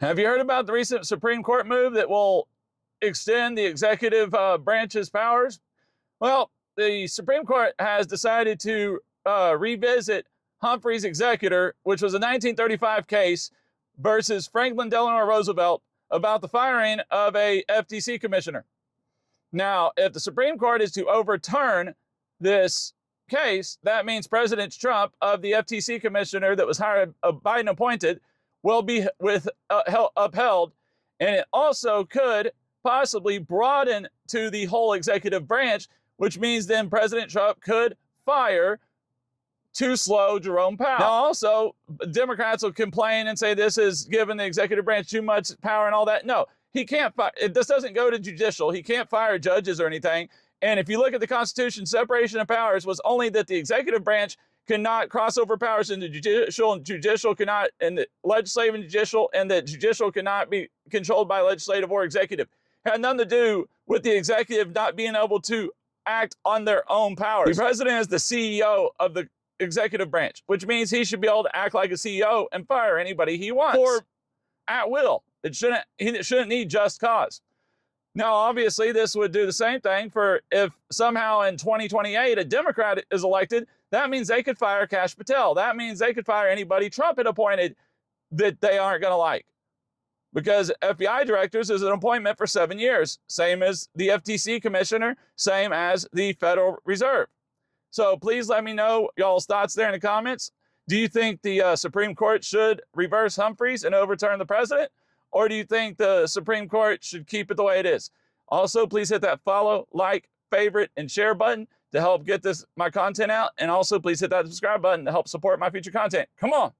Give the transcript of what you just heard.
Have you heard about the recent Supreme Court move that will extend the executive branch's powers? Well, the Supreme Court has decided to revisit Humphrey's Executor, which was a 1935 case versus Franklin Delano Roosevelt about the firing of a FTC commissioner. Now, if the Supreme Court is to overturn this case, that means President Trump of the FTC commissioner that was hired, Biden appointed, will be upheld, and it also could possibly broaden to the whole executive branch, which means then President Trump could fire too slow Jerome Powell. Now, also, Democrats will complain and say this is giving the executive branch too much power and all that. No, he can't fire. This doesn't go to judicial. He can't fire judges or anything. And if you look at the Constitution, separation of powers was only that the executive branch cannot cross over powers into judicial, and judicial cannot, and the legislative and judicial, and that judicial cannot be controlled by legislative or executive. It had nothing to do with the executive not being able to act on their own powers. The president is the CEO of the executive branch, which means he should be able to act like a CEO and fire anybody he wants for at will. He shouldn't need just cause. Now, obviously, this would do the same thing for if somehow in 2028 a Democrat is elected. That means they could fire Kash Patel. That means they could fire anybody Trump had appointed that they aren't going to like. Because FBI directors is an appointment for 7 years, same as the FTC commissioner, same as the Federal Reserve. So please let me know y'all's thoughts there in the comments. Do you think the Supreme Court should reverse Humphreys and overturn the president? Or do you think the Supreme Court should keep it the way it is? Also, please hit that follow, like, favorite, and share button to help get my content out. And also, please hit that subscribe button to help support my future content. Come on.